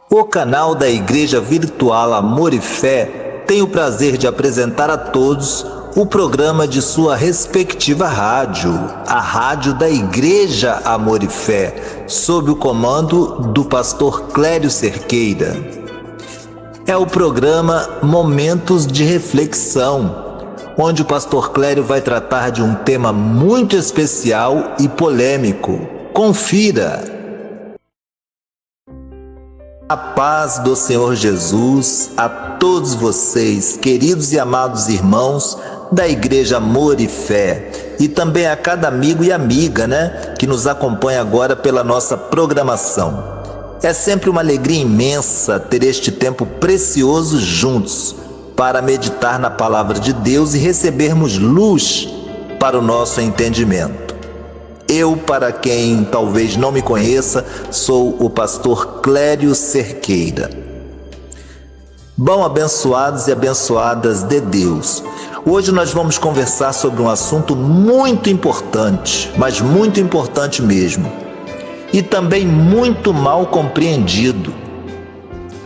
O canal da Igreja Virtual Amor e Fé tem o prazer de apresentar a todos o programa de sua respectiva rádio, a Rádio da Igreja Amor e Fé, sob o comando do pastor Clério Cerqueira. É o programa Momentos de Reflexão, onde o pastor Clério vai tratar de um tema muito especial e polêmico. Confira! A paz do Senhor Jesus a todos vocês, queridos e amados irmãos da Igreja Amor e Fé, e também a cada amigo e amiga, que nos acompanha agora pela nossa programação. É sempre uma alegria imensa ter este tempo precioso juntos para meditar na Palavra de Deus e recebermos luz para o nosso entendimento. Eu, para quem talvez não me conheça, sou o pastor Clério Cerqueira. Bom, abençoados e abençoadas de Deus, hoje nós vamos conversar sobre um assunto muito importante, mas muito importante mesmo, e também muito mal compreendido: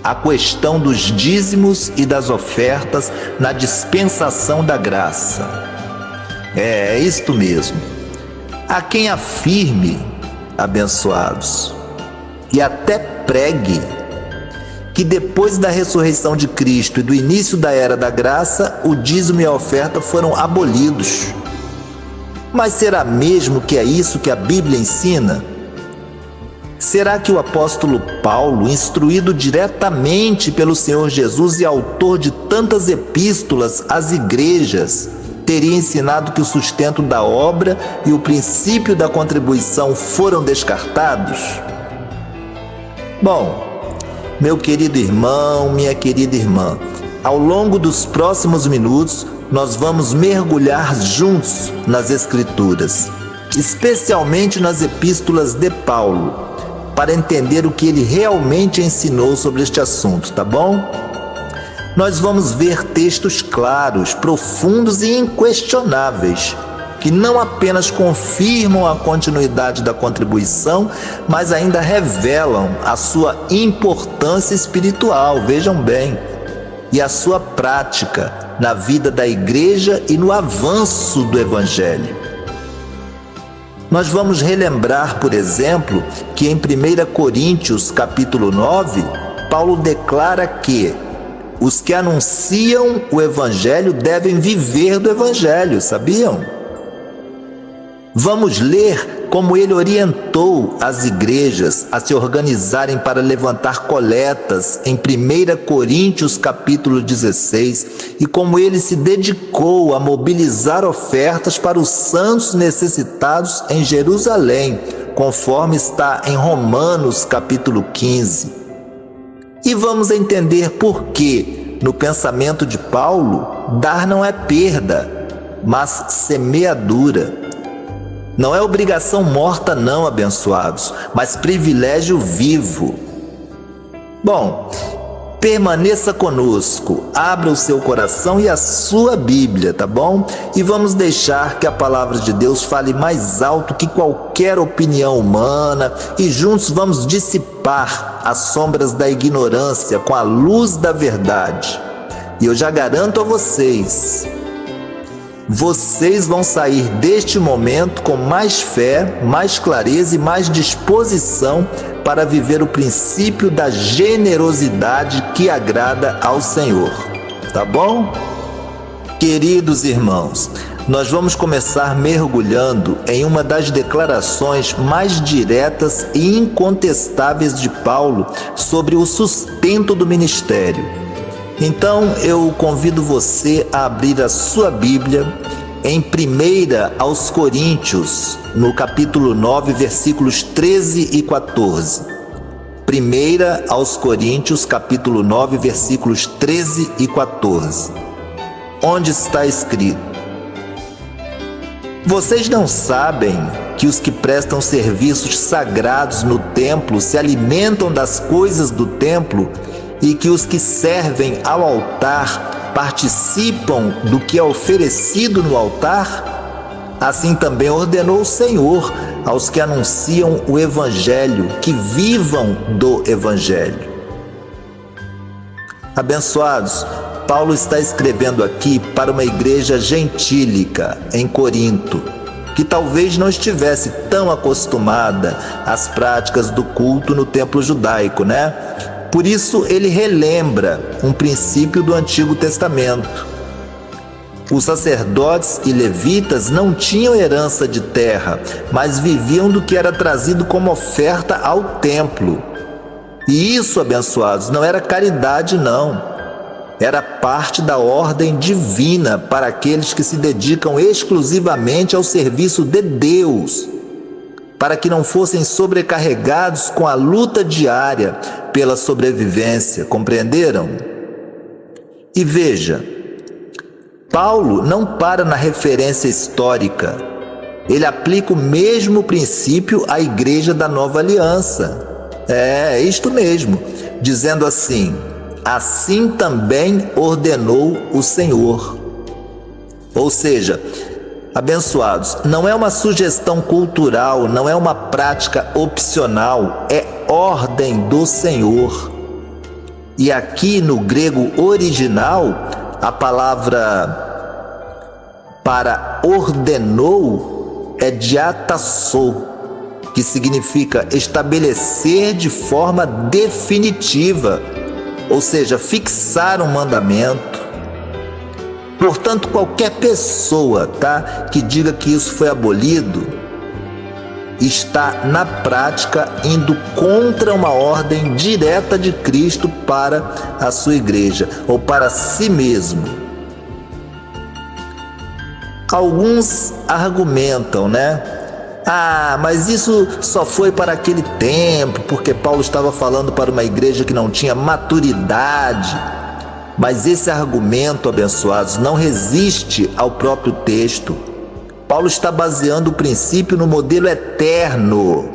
a questão dos dízimos e das ofertas na dispensação da graça. É isto mesmo. Há quem afirme, abençoados, e até pregue, que depois da ressurreição de Cristo e do início da era da graça, o dízimo e a oferta foram abolidos. Mas será mesmo que é isso que a Bíblia ensina? Será que o apóstolo Paulo, instruído diretamente pelo Senhor Jesus e autor de tantas epístolas às igrejas, teria ensinado que o sustento da obra e o princípio da contribuição foram descartados? Bom, meu querido irmão, minha querida irmã, ao longo dos próximos minutos, nós vamos mergulhar juntos nas Escrituras, especialmente nas epístolas de Paulo, para entender o que ele realmente ensinou sobre este assunto, tá bom? Nós vamos ver textos claros, profundos e inquestionáveis, que não apenas confirmam a continuidade da contribuição, mas ainda revelam a sua importância espiritual, vejam bem, e a sua prática na vida da igreja e no avanço do Evangelho. Nós vamos relembrar, por exemplo, que em 1 Coríntios capítulo 9, Paulo declara que os que anunciam o Evangelho devem viver do Evangelho, sabiam? Vamos ler como ele orientou as igrejas a se organizarem para levantar coletas em 1 Coríntios capítulo 16 e como ele se dedicou a mobilizar ofertas para os santos necessitados em Jerusalém, conforme está em Romanos capítulo 15. E vamos entender por que, no pensamento de Paulo, dar não é perda, mas semeadura. Não é obrigação morta não, abençoados, mas privilégio vivo. Bom, permaneça conosco, abra o seu coração e a sua Bíblia, tá bom? E vamos deixar que a palavra de Deus fale mais alto que qualquer opinião humana e juntos vamos dissipar as sombras da ignorância com a luz da verdade. E eu já garanto a vocês vão sair deste momento com mais fé, mais clareza e mais disposição para viver o princípio da generosidade que agrada ao Senhor. Tá bom? Queridos irmãos, nós vamos começar mergulhando em uma das declarações mais diretas e incontestáveis de Paulo sobre o sustento do ministério. Então eu convido você a abrir a sua Bíblia em 1 aos Coríntios, no capítulo 9, versículos 13 e 14. 1 aos Coríntios, capítulo 9, versículos 13 e 14. Onde está escrito: Vocês não sabem que os que prestam serviços sagrados no templo se alimentam das coisas do templo e que os que servem ao altar participam do que é oferecido no altar? Assim também ordenou o Senhor aos que anunciam o Evangelho, que vivam do Evangelho. Abençoados, Paulo está escrevendo aqui para uma igreja gentílica em Corinto, que talvez não estivesse tão acostumada às práticas do culto no templo judaico, né? Por isso ele relembra um princípio do Antigo Testamento. Os sacerdotes e levitas não tinham herança de terra, mas viviam do que era trazido como oferta ao templo. E isso, abençoados, não era caridade, não. Era parte da ordem divina para aqueles que se dedicam exclusivamente ao serviço de Deus, para que não fossem sobrecarregados com a luta diária pela sobrevivência, compreenderam? E veja, Paulo não para na referência histórica, ele aplica o mesmo princípio à igreja da Nova Aliança. É isto mesmo, dizendo assim: assim também ordenou o Senhor. Ou seja, abençoados, não é uma sugestão cultural, não é uma prática opcional, é ordem do Senhor. E aqui no grego original, a palavra para ordenou é diatassou, que significa estabelecer de forma definitiva, ou seja, fixar um mandamento. Portanto, qualquer pessoa, que diga que isso foi abolido, está na prática indo contra uma ordem direta de Cristo para a sua igreja, ou para si mesmo. Alguns argumentam, mas isso só foi para aquele tempo, porque Paulo estava falando para uma igreja que não tinha maturidade. Mas esse argumento, abençoados, não resiste ao próprio texto. Paulo está baseando o princípio no modelo eterno.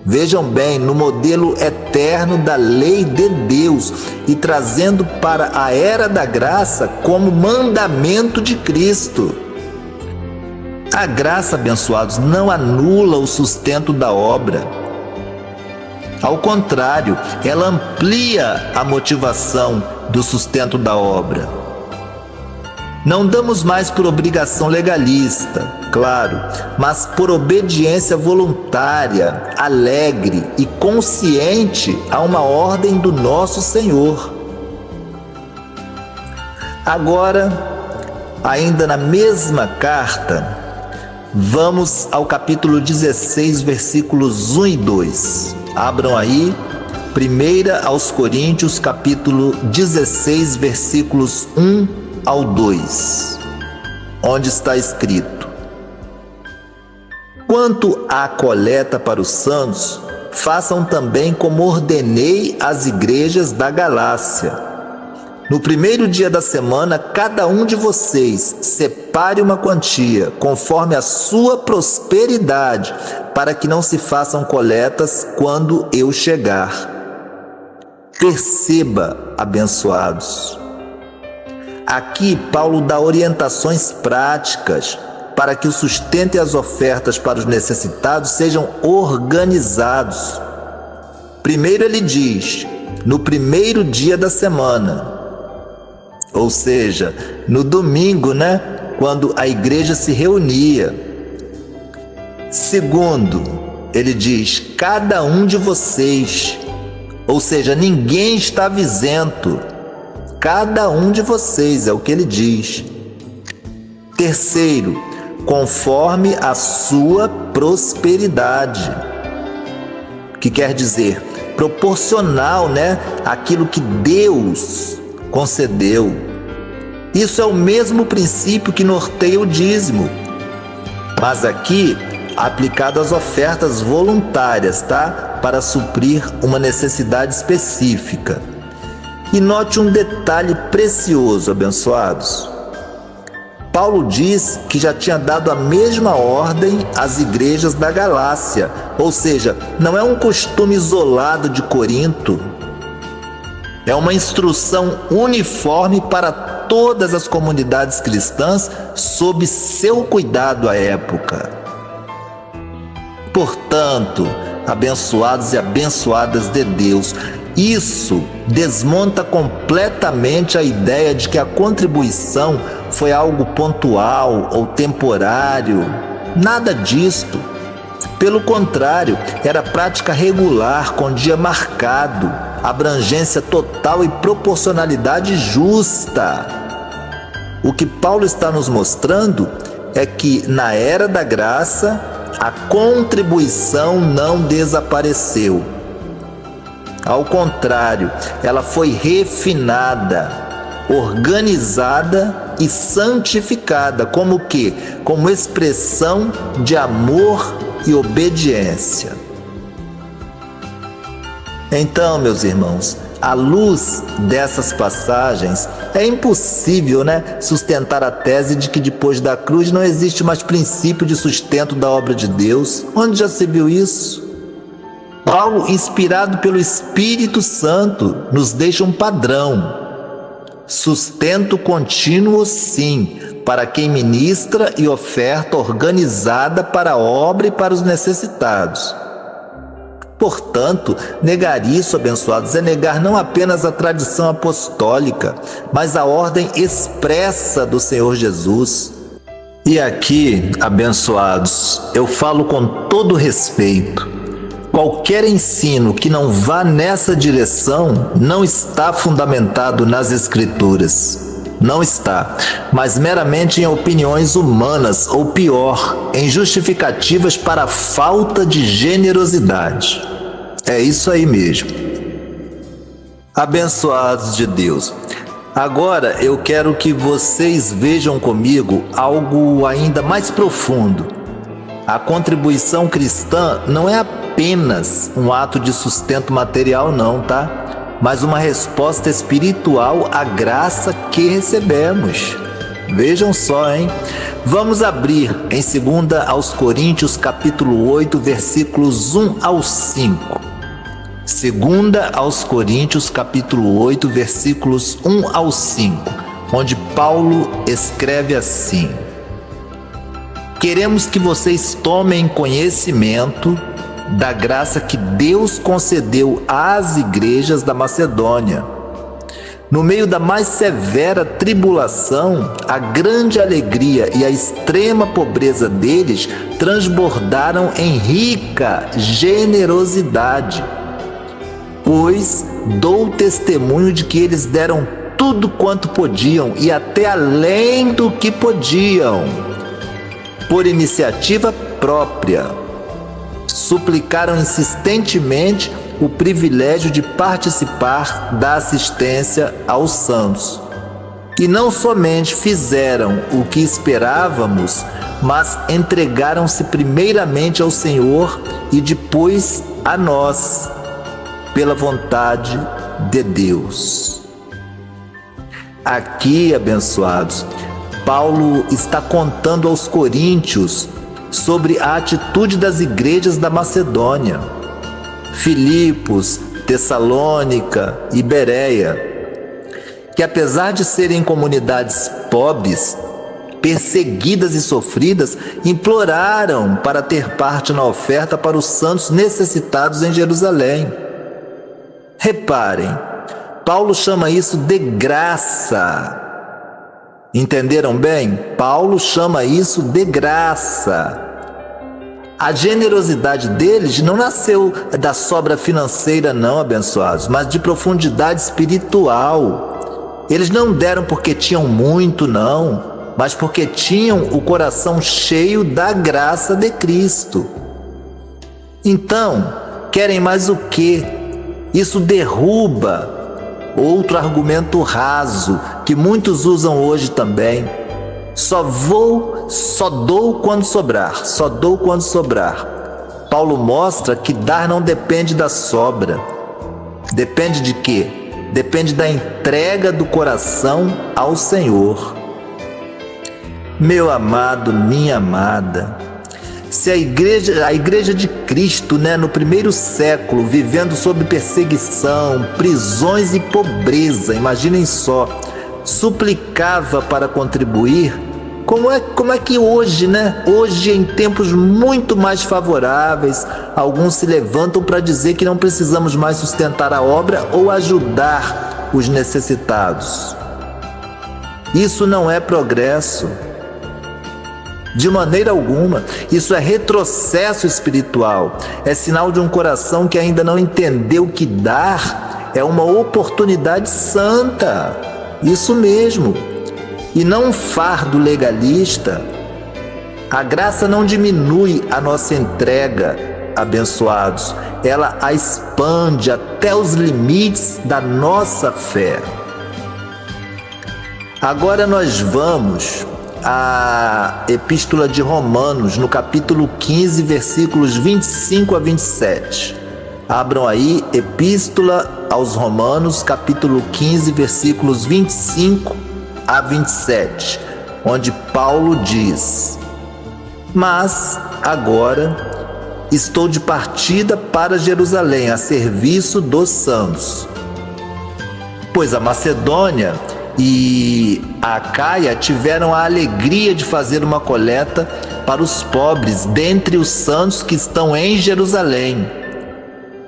Vejam bem, no modelo eterno da lei de Deus e trazendo para a era da graça como mandamento de Cristo. A graça, abençoados, não anula o sustento da obra. Ao contrário, ela amplia a motivação do sustento da obra. Não damos mais por obrigação legalista, claro, mas por obediência voluntária, alegre e consciente a uma ordem do nosso Senhor. Agora, ainda na mesma carta, vamos ao capítulo 16, versículos 1 e 2. Abram aí, 1 aos Coríntios, capítulo 16, versículos 1 ao 2, onde está escrito: quanto à coleta para os santos, façam também como ordenei às igrejas da Galácia. No primeiro dia da semana, cada um de vocês separe uma quantia, conforme a sua prosperidade, para que não se façam coletas quando eu chegar. Perceba, abençoados, aqui Paulo dá orientações práticas para que o sustento e as ofertas para os necessitados sejam organizados. Primeiro ele diz, no primeiro dia da semana, ou seja, no domingo, quando a igreja se reunia. Segundo, ele diz, cada um de vocês, ou seja, ninguém estava isento. Cada um de vocês, é o que ele diz. Terceiro, conforme a sua prosperidade, que quer dizer proporcional, àquilo que Deus concedeu. Isso é o mesmo princípio que norteia o dízimo, mas aqui aplicado às ofertas voluntárias, para suprir uma necessidade específica. E note um detalhe precioso, abençoados. Paulo diz que já tinha dado a mesma ordem às igrejas da Galácia, ou seja, não é um costume isolado de Corinto, é uma instrução uniforme para todas as comunidades cristãs sob seu cuidado à época. Portanto, abençoados e abençoadas de Deus, Isso desmonta completamente a ideia de que a contribuição foi algo pontual ou temporário. Nada disto. Pelo contrário, era prática regular, com dia marcado, abrangência total e proporcionalidade justa. O que Paulo está nos mostrando é que, na era da graça, a contribuição não desapareceu. Ao contrário, ela foi refinada, organizada e santificada. Como o quê? Como expressão de amor e obediência. Então, meus irmãos, à luz dessas passagens, é impossível, sustentar a tese de que depois da cruz não existe mais princípio de sustento da obra de Deus. Onde já se viu isso? Paulo, inspirado pelo Espírito Santo, nos deixa um padrão. Sustento contínuo, sim, para quem ministra e oferta organizada para a obra e para os necessitados. Portanto, negar isso, abençoados, é negar não apenas a tradição apostólica, mas a ordem expressa do Senhor Jesus. E aqui, abençoados, eu falo com todo respeito. Qualquer ensino que não vá nessa direção não está fundamentado nas Escrituras. Não está, mas meramente em opiniões humanas, ou pior, em justificativas para a falta de generosidade. É isso aí mesmo. Abençoados de Deus, agora eu quero que vocês vejam comigo algo ainda mais profundo. A contribuição cristã não é apenas um ato de sustento material, não, tá? Mas uma resposta espiritual à graça que recebemos. Vejam só, hein? Vamos abrir em 2 aos Coríntios, capítulo 8, versículos 1 ao 5. 2 aos Coríntios, capítulo 8, versículos 1 ao 5, onde Paulo escreve assim: Queremos que vocês tomem conhecimento da graça que Deus concedeu às igrejas da Macedônia. No meio da mais severa tribulação, a grande alegria e a extrema pobreza deles transbordaram em rica generosidade. Pois dou testemunho de que eles deram tudo quanto podiam e até além do que podiam, por iniciativa própria. Suplicaram insistentemente o privilégio de participar da assistência aos santos. E não somente fizeram o que esperávamos, mas entregaram-se primeiramente ao Senhor e depois a nós, pela vontade de Deus. Aqui, abençoados, Paulo está contando aos coríntios sobre a atitude das igrejas da Macedônia, Filipos, Tessalônica e Bereia, que apesar de serem comunidades pobres, perseguidas e sofridas, imploraram para ter parte na oferta para os santos necessitados em Jerusalém. Reparem, Paulo chama isso de graça. Entenderam bem? Paulo chama isso de graça. A generosidade deles não nasceu da sobra financeira, não, abençoados, mas de profundidade espiritual. Eles não deram porque tinham muito, não, mas porque tinham o coração cheio da graça de Cristo. Então, querem mais o quê? Isso derruba outro argumento raso que muitos usam hoje também. Só dou quando sobrar, só dou quando sobrar. Paulo mostra que dar não depende da sobra. Depende de quê? Depende da entrega do coração ao Senhor. Meu amado, minha amada, se a igreja de Cristo, no primeiro século, vivendo sob perseguição, prisões e pobreza, imaginem só, suplicava para contribuir, Como é que hoje, né? Hoje, em tempos muito mais favoráveis, alguns se levantam para dizer que não precisamos mais sustentar a obra ou ajudar os necessitados. Isso não é progresso. De maneira alguma. Isso é retrocesso espiritual. É sinal de um coração que ainda não entendeu que dar é uma oportunidade santa. Isso mesmo. E não um fardo legalista. A graça não diminui a nossa entrega, abençoados. Ela a expande até os limites da nossa fé. Agora nós vamos à Epístola de Romanos, no capítulo 15, versículos 25 a 27. Abram aí, Epístola aos Romanos, capítulo 15, versículos 25 a 27, onde Paulo diz: Mas agora estou de partida para Jerusalém, a serviço dos santos, pois a Macedônia e a Acaia tiveram a alegria de fazer uma coleta para os pobres dentre os santos que estão em Jerusalém.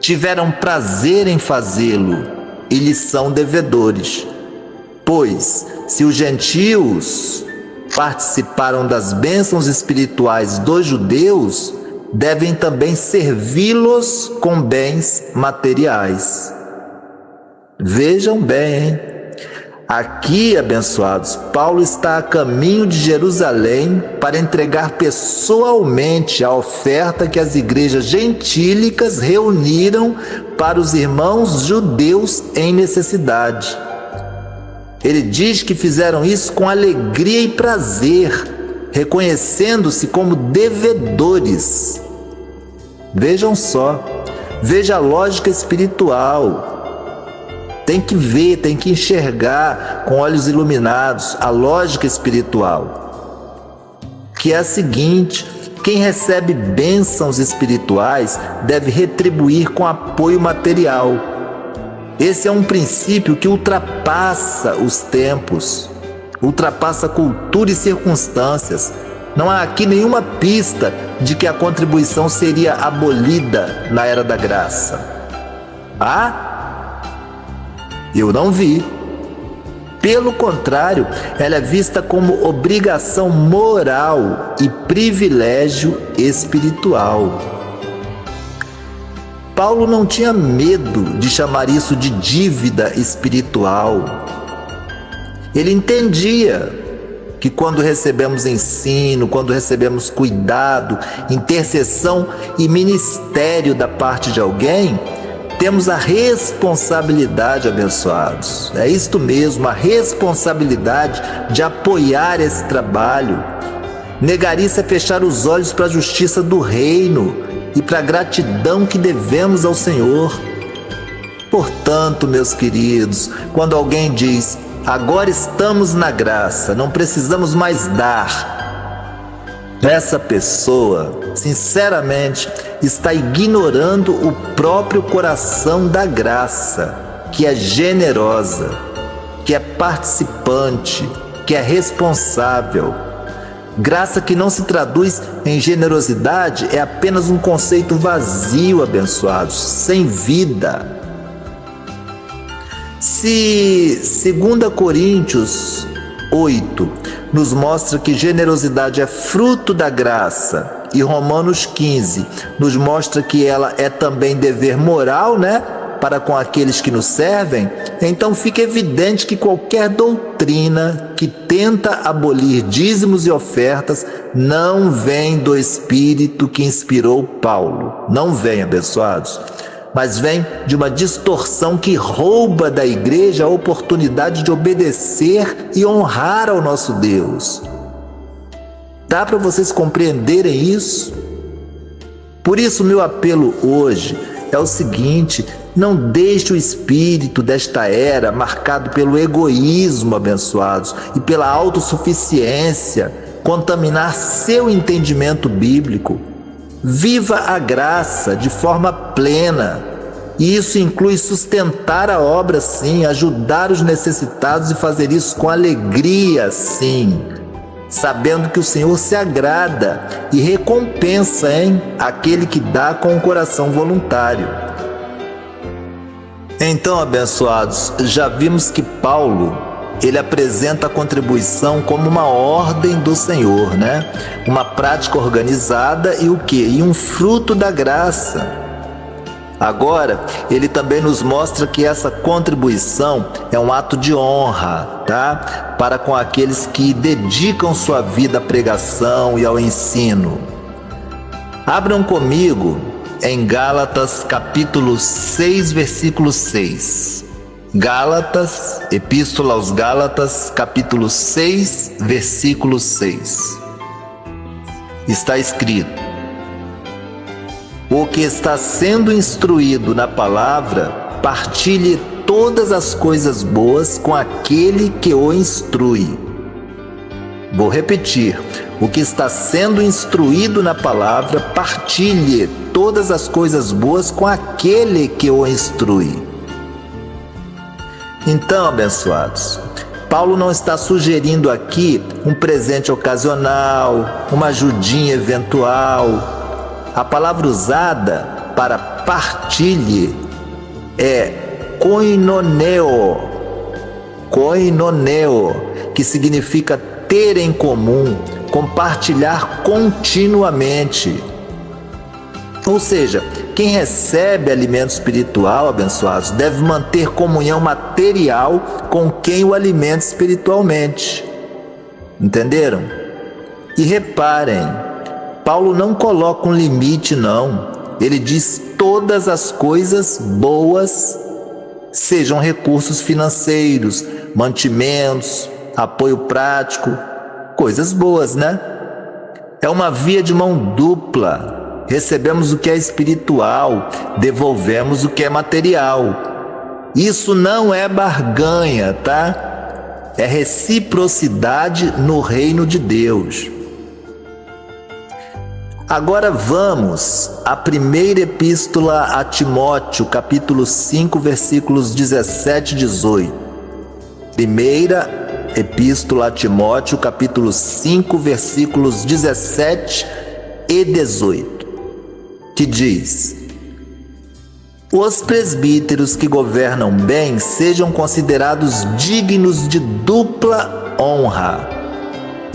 Tiveram prazer em fazê-lo e lhes são devedores. Pois, se os gentios participaram das bênçãos espirituais dos judeus, devem também servi-los com bens materiais. Vejam bem, hein? Aqui, abençoados, Paulo está a caminho de Jerusalém para entregar pessoalmente a oferta que as igrejas gentílicas reuniram para os irmãos judeus em necessidade. Ele diz que fizeram isso com alegria e prazer, reconhecendo-se como devedores. Vejam só, veja a lógica espiritual. Tem que ver, tem que enxergar com olhos iluminados a lógica espiritual, que é a seguinte: quem recebe bênçãos espirituais deve retribuir com apoio material. Esse é um princípio que ultrapassa os tempos, ultrapassa cultura e circunstâncias. Não há aqui nenhuma pista de que a contribuição seria abolida na era da graça. Eu não vi. Pelo contrário, ela é vista como obrigação moral e privilégio espiritual. Paulo não tinha medo de chamar isso de dívida espiritual. Ele entendia que quando recebemos ensino, quando recebemos cuidado, intercessão e ministério da parte de alguém, temos a responsabilidade, abençoados. É isto mesmo, a responsabilidade de apoiar esse trabalho. Negar isso é fechar os olhos para a justiça do reino e para a gratidão que devemos ao Senhor. Portanto, meus queridos, quando alguém diz: agora estamos na graça, não precisamos mais dar, essa pessoa, sinceramente, está ignorando o próprio coração da graça, que é generosa, que é participante, que é responsável. Graça que não se traduz em generosidade é apenas um conceito vazio, abençoados, sem vida. Se 2 Coríntios 8 nos mostra que generosidade é fruto da graça, e Romanos 15 nos mostra que ela é também dever moral, para com aqueles que nos servem, então fica evidente que qualquer doutrina que tenta abolir dízimos e ofertas não vem do Espírito que inspirou Paulo. Não vem, abençoados, mas vem de uma distorção que rouba da igreja a oportunidade de obedecer e honrar ao nosso Deus. Dá para vocês compreenderem isso? Por isso, meu apelo hoje é o seguinte: não deixe o espírito desta era, marcado pelo egoísmo, abençoados, e pela autossuficiência, contaminar seu entendimento bíblico. Viva a graça de forma plena. E isso inclui sustentar a obra, sim, ajudar os necessitados e fazer isso com alegria, sim. sabendo que o Senhor se agrada e recompensa, aquele que dá com o coração voluntário. Então, abençoados, já vimos que Paulo, ele apresenta a contribuição como uma ordem do Senhor, Uma prática organizada e o quê? E um fruto da graça. Agora, ele também nos mostra que essa contribuição é um ato de honra, para com aqueles que dedicam sua vida à pregação e ao ensino. Abram comigo em Gálatas capítulo 6, versículo 6. Gálatas, Epístola aos Gálatas, capítulo 6, versículo 6. Está escrito: o que está sendo instruído na palavra, partilhe todas as coisas boas com aquele que o instrui. Vou repetir: o que está sendo instruído na palavra, partilhe todas as coisas boas com aquele que o instrui. Então, abençoados, Paulo não está sugerindo aqui um presente ocasional, uma ajudinha eventual. A palavra usada para partilhe é koinoneo, que significa ter em comum, compartilhar continuamente. Ou seja, quem recebe alimento espiritual, abençoados, deve manter comunhão material com quem o alimenta espiritualmente. Entenderam? E reparem, Paulo não coloca um limite, não. Ele diz todas as coisas boas, sejam recursos financeiros, mantimentos, apoio prático, coisas boas, É uma via de mão dupla. Recebemos o que é espiritual, devolvemos o que é material. Isso não é barganha, É reciprocidade no reino de Deus. Agora vamos à primeira epístola a Timóteo, capítulo 5, versículos 17 e 18. Primeira epístola a Timóteo, capítulo 5, versículos 17 e 18, que diz: os presbíteros que governam bem sejam considerados dignos de dupla honra,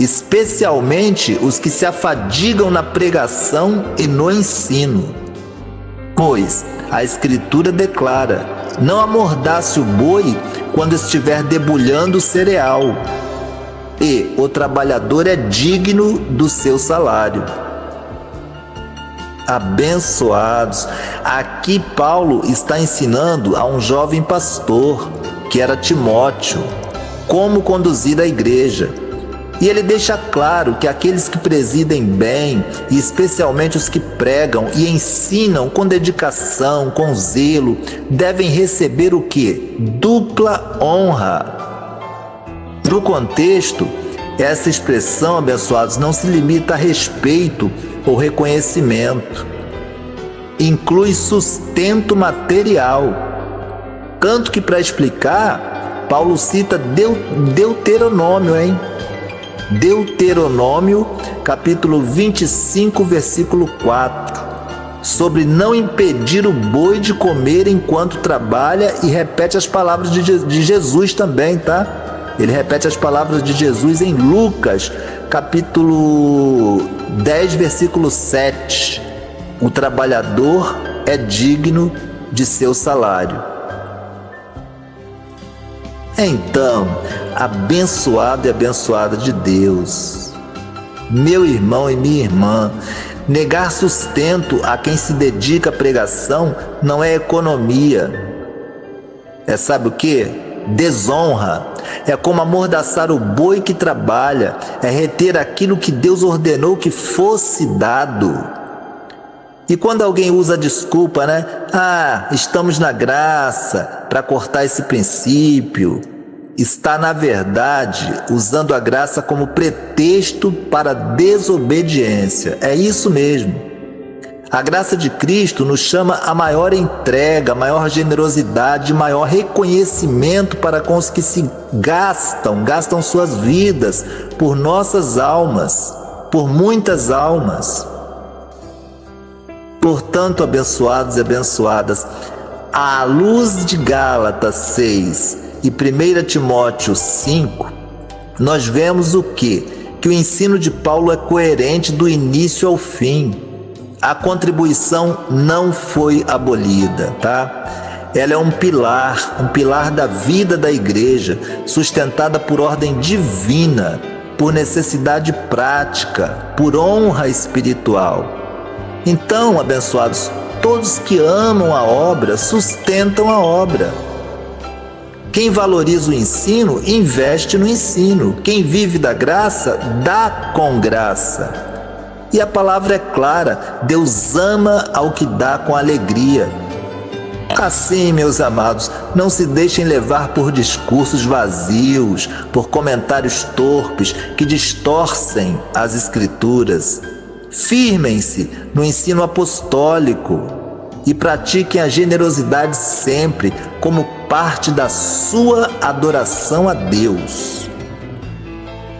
especialmente os que se afadigam na pregação e no ensino. Pois a Escritura declara: não amordace o boi quando estiver debulhando o cereal, e o trabalhador é digno do seu salário. Abençoados, aqui Paulo está ensinando a um jovem pastor, que era Timóteo, como conduzir a igreja. E ele deixa claro que aqueles que presidem bem, e especialmente os que pregam e ensinam com dedicação, com zelo, devem receber o quê? Dupla honra. No contexto, essa expressão, abençoados, não se limita a respeito ou reconhecimento. Inclui sustento material. Tanto que, para explicar, Paulo cita Deuteronômio, Deuteronômio, capítulo 25, versículo 4, sobre não impedir o boi de comer enquanto trabalha, e repete as palavras de Jesus também, Ele repete as palavras de Jesus em Lucas, capítulo 10, versículo 7. O trabalhador é digno de seu salário. Então, abençoado e abençoada de Deus, meu irmão e minha irmã, negar sustento a quem se dedica à pregação não é economia. Sabe o quê? Desonra. É como amordaçar o boi que trabalha, é reter aquilo que Deus ordenou que fosse dado. E quando alguém usa a desculpa, estamos na graça, para cortar esse princípio, está, na verdade, usando a graça como pretexto para desobediência. É isso mesmo. A graça de Cristo nos chama a maior entrega, a maior generosidade, maior reconhecimento para com os que se gastam suas vidas por nossas almas, por muitas almas. Portanto, abençoados e abençoadas, à luz de Gálatas 6 e 1 Timóteo 5, nós vemos o quê? Que o ensino de Paulo é coerente do início ao fim. A contribuição não foi abolida, tá? Ela é um pilar da vida da igreja, sustentada por ordem divina, por necessidade prática, por honra espiritual. Então, abençoados, todos que amam a obra sustentam a obra. Quem valoriza o ensino, investe no ensino. Quem vive da graça, dá com graça. E a palavra é clara: Deus ama ao que dá com alegria. Assim, meus amados, não se deixem levar por discursos vazios, por comentários torpes que distorcem as Escrituras. Firmem-se no ensino apostólico e pratiquem a generosidade sempre como parte da sua adoração a Deus.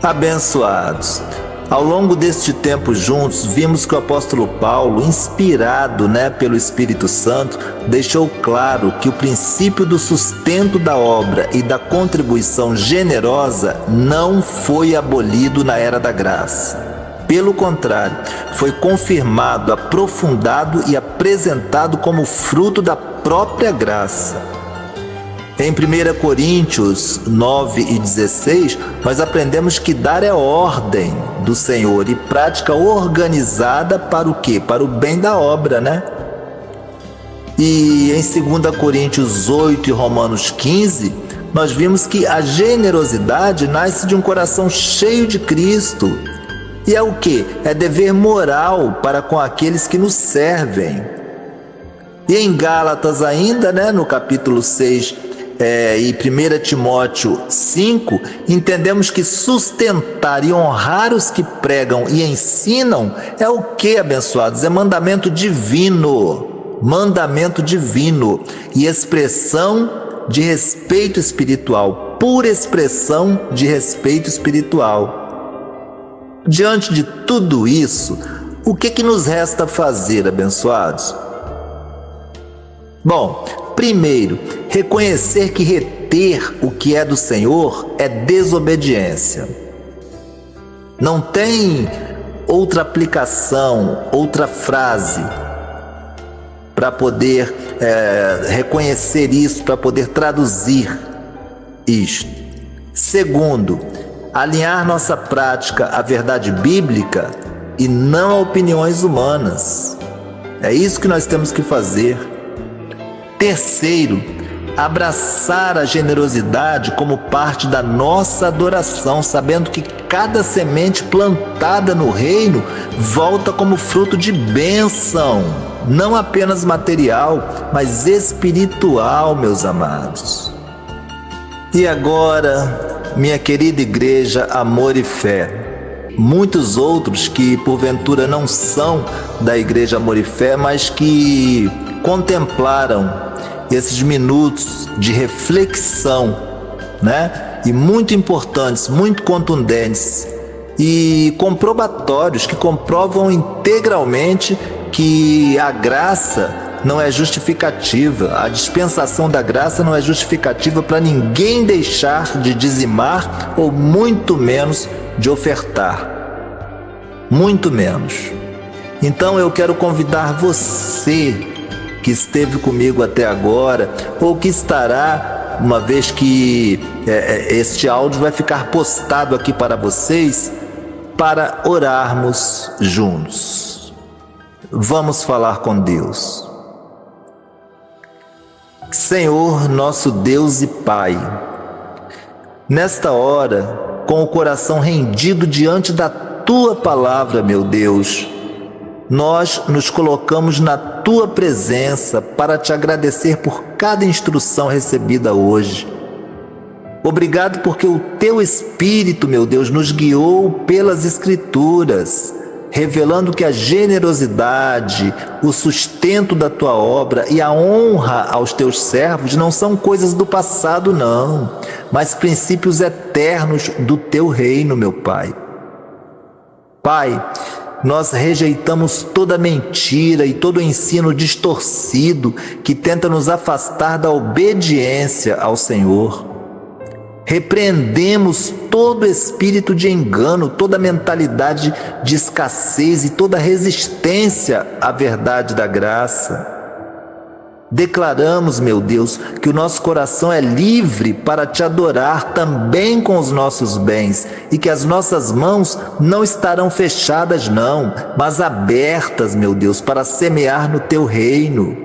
Abençoados, ao longo deste tempo juntos, vimos que o apóstolo Paulo, inspirado pelo Espírito Santo, deixou claro que o princípio do sustento da obra e da contribuição generosa não foi abolido na era da graça. Pelo contrário, foi confirmado, aprofundado e apresentado como fruto da própria graça. Em 1 Coríntios 9 e 16, nós aprendemos que dar é ordem do Senhor e prática organizada para o quê? Para o bem da obra, E em 2 Coríntios 8 e Romanos 15, nós vimos que a generosidade nasce de um coração cheio de Cristo. E é o quê? É dever moral para com aqueles que nos servem. E em Gálatas ainda, no capítulo 6, e 1 Timóteo 5, entendemos que sustentar e honrar os que pregam e ensinam é o que, abençoados? É mandamento divino e expressão de respeito espiritual, pura expressão de respeito espiritual. Diante de tudo isso, o que nos resta fazer, abençoados? Bom, primeiro, reconhecer que reter o que é do Senhor é desobediência. Não tem outra aplicação, outra frase para poder reconhecer isso, para poder traduzir isto. Segundo, alinhar nossa prática à verdade bíblica e não a opiniões humanas. É isso que nós temos que fazer. Terceiro, abraçar a generosidade como parte da nossa adoração, sabendo que cada semente plantada no reino volta como fruto de bênção, não apenas material, mas espiritual, meus amados. E agora, minha querida igreja Amor e Fé, muitos outros que porventura não são da igreja Amor e Fé, mas que contemplaram esses minutos de reflexão, e muito importantes, muito contundentes e comprobatórios que comprovam integralmente que a graça não é justificativa, a dispensação da graça não é justificativa para ninguém deixar de dizimar ou muito menos de ofertar, muito menos. Então eu quero convidar você que esteve comigo até agora, ou que estará, uma vez que este áudio vai ficar postado aqui para vocês, para orarmos juntos. Vamos falar com Deus. Senhor, nosso Deus e Pai, nesta hora, com o coração rendido diante da Tua palavra, meu Deus, nós nos colocamos na Tua presença para Te agradecer por cada instrução recebida hoje. Obrigado porque o Teu Espírito, meu Deus, nos guiou pelas Escrituras revelando que a generosidade, o sustento da tua obra e a honra aos teus servos não são coisas do passado, não, mas princípios eternos do teu reino, meu Pai. Pai, nós rejeitamos toda mentira e todo ensino distorcido que tenta nos afastar da obediência ao Senhor. Repreendemos todo espírito de engano, toda mentalidade de escassez e toda resistência à verdade da graça. Declaramos, meu Deus, que o nosso coração é livre para te adorar também com os nossos bens e que as nossas mãos não estarão fechadas, não, mas abertas, meu Deus, para semear no teu reino.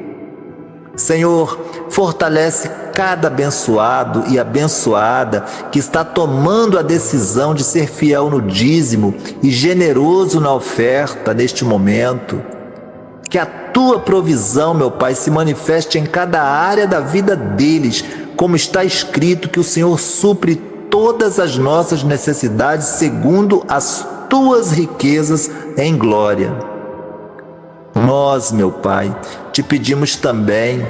Senhor, fortalece cada abençoado e abençoada que está tomando a decisão de ser fiel no dízimo e generoso na oferta neste momento. Que a tua provisão, meu Pai, se manifeste em cada área da vida deles, como está escrito que o Senhor supre todas as nossas necessidades segundo as tuas riquezas em glória. Nós, meu Pai, te pedimos também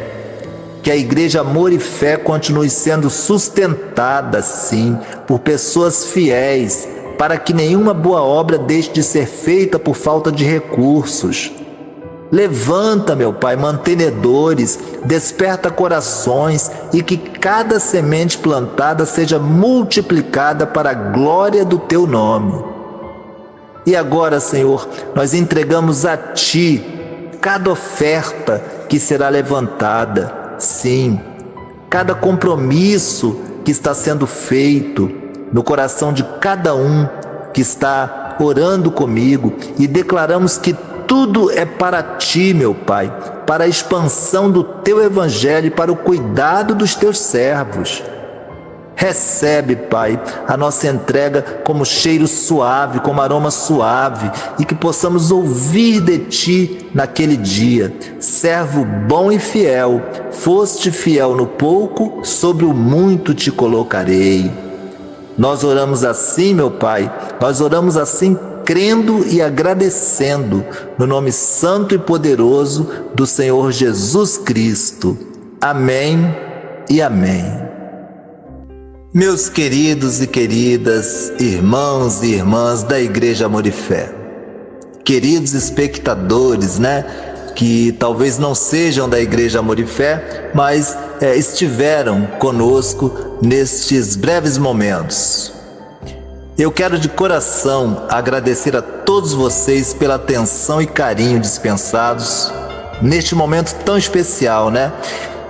que a Igreja Amor e Fé continue sendo sustentada, sim, por pessoas fiéis, para que nenhuma boa obra deixe de ser feita por falta de recursos. Levanta, meu Pai, mantenedores, desperta corações e que cada semente plantada seja multiplicada para a glória do teu nome. E agora, Senhor, nós entregamos a Ti cada oferta que será levantada. Sim, cada compromisso que está sendo feito no coração de cada um que está orando comigo, e declaramos que tudo é para Ti, meu Pai, para a expansão do Teu Evangelho e para o cuidado dos Teus servos. Recebe, Pai, a nossa entrega como cheiro suave, como aroma suave, e que possamos ouvir de Ti naquele dia. Servo bom e fiel, foste fiel no pouco, sobre o muito te colocarei. Nós oramos assim, meu Pai, nós oramos assim crendo e agradecendo, no nome santo e poderoso do Senhor Jesus Cristo. Amém e amém. Meus queridos e queridas irmãos e irmãs da Igreja Amor e Fé, queridos espectadores, que talvez não sejam da Igreja Amor e Fé, mas estiveram conosco nestes breves momentos. Eu quero de coração agradecer a todos vocês pela atenção e carinho dispensados neste momento tão especial,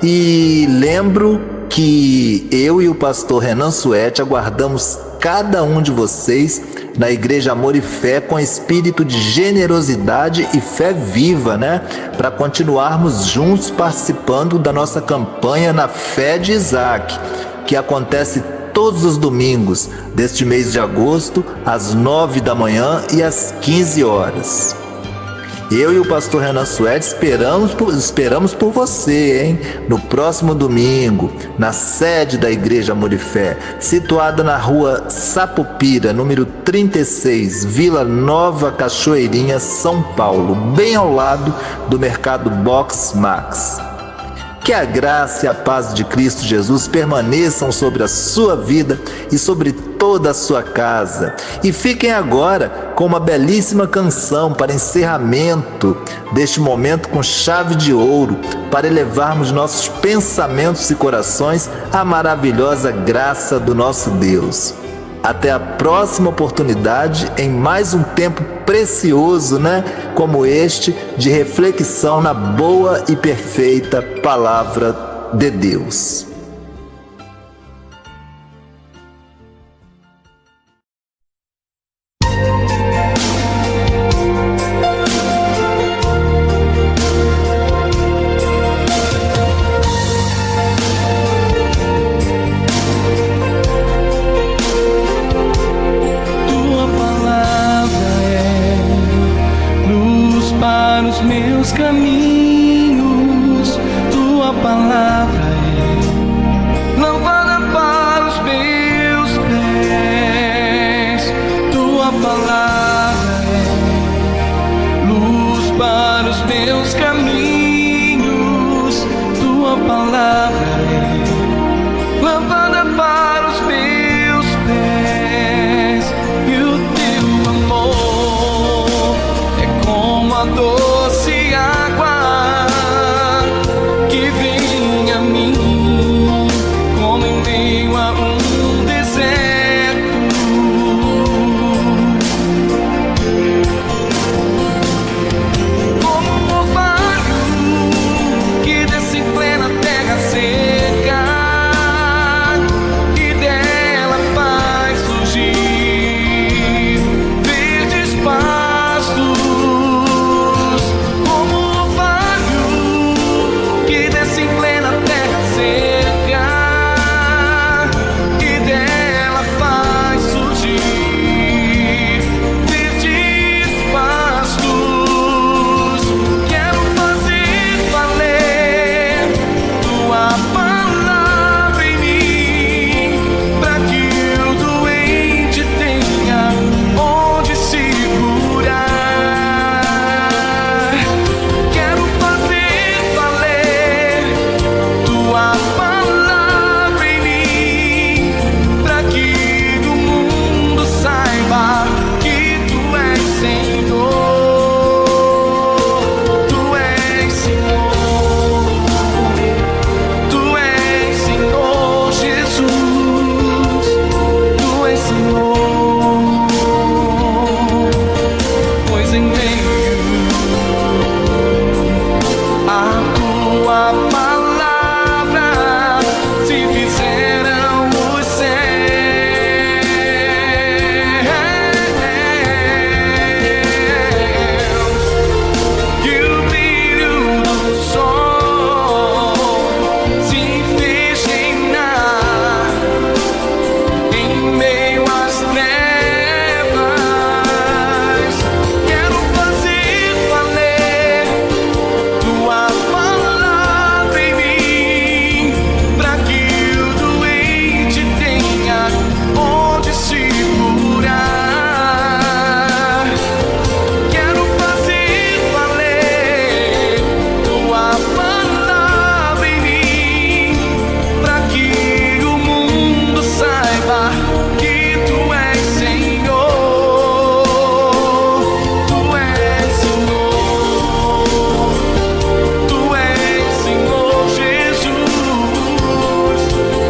E lembro que eu e o pastor Renan Suete aguardamos cada um de vocês na Igreja Amor e Fé com espírito de generosidade e fé viva, para continuarmos juntos participando da nossa campanha na Fé de Isaac, que acontece todos os domingos deste mês de agosto, às 9 da manhã e às 15 horas. Eu e o pastor Renan Suete esperamos por você, no próximo domingo, na sede da Igreja Amor e Fé, situada na rua Sapopira, número 36, Vila Nova Cachoeirinha, São Paulo, bem ao lado do Mercado Box Max. Que a graça e a paz de Cristo Jesus permaneçam sobre a sua vida e sobre toda a sua casa. E fiquem agora com uma belíssima canção para encerramento deste momento com chave de ouro, para elevarmos nossos pensamentos e corações à maravilhosa graça do nosso Deus. Até a próxima oportunidade em mais um tempo precioso, como este, de reflexão na boa e perfeita Palavra de Deus. Meus caminhos, tua palavra é palavra é lâmpada para os meus pés, e o teu amor é como a doce água que vem a mim, como em meio a um deserto. Como um orvalho que desce em plena terra seca e dela faz surgir verdes pastos. Como um orvalho que desce em plena terra seca e dela faz surgir verdes pastos. Quero fazer valer tua palavra em mim, pra que o doente tenha onde se curar. Quero fazer valer tua palavra em mim, pra que o mundo saiba que tu és Senhor. Tu és Senhor. Tu és Senhor Jesus. Tu és Senhor. Pois em meio a tua palavra se fizeram os céus, e o brilho do sol se fez reinar em meio às trevas. Quero fazer valer tua palavra em mim, pra que o doente tenha onde se curar. Quero fazer valer tua palavra em mim, pra que o mundo saiba que tu és Senhor. Tu és Senhor. Tu és Senhor Jesus.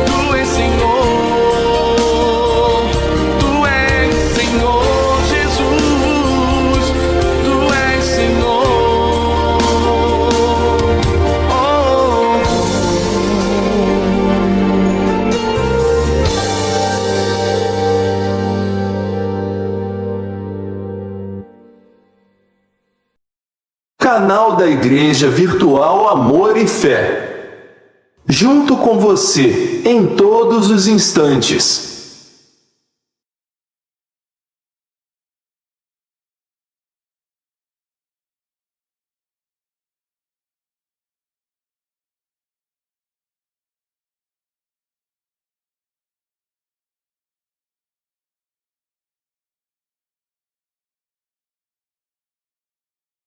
Tu és Senhor. Tu és Senhor Jesus. Tu és Senhor. Canal da Igreja Virtual Amor e Fé. Junto com você em todos os instantes.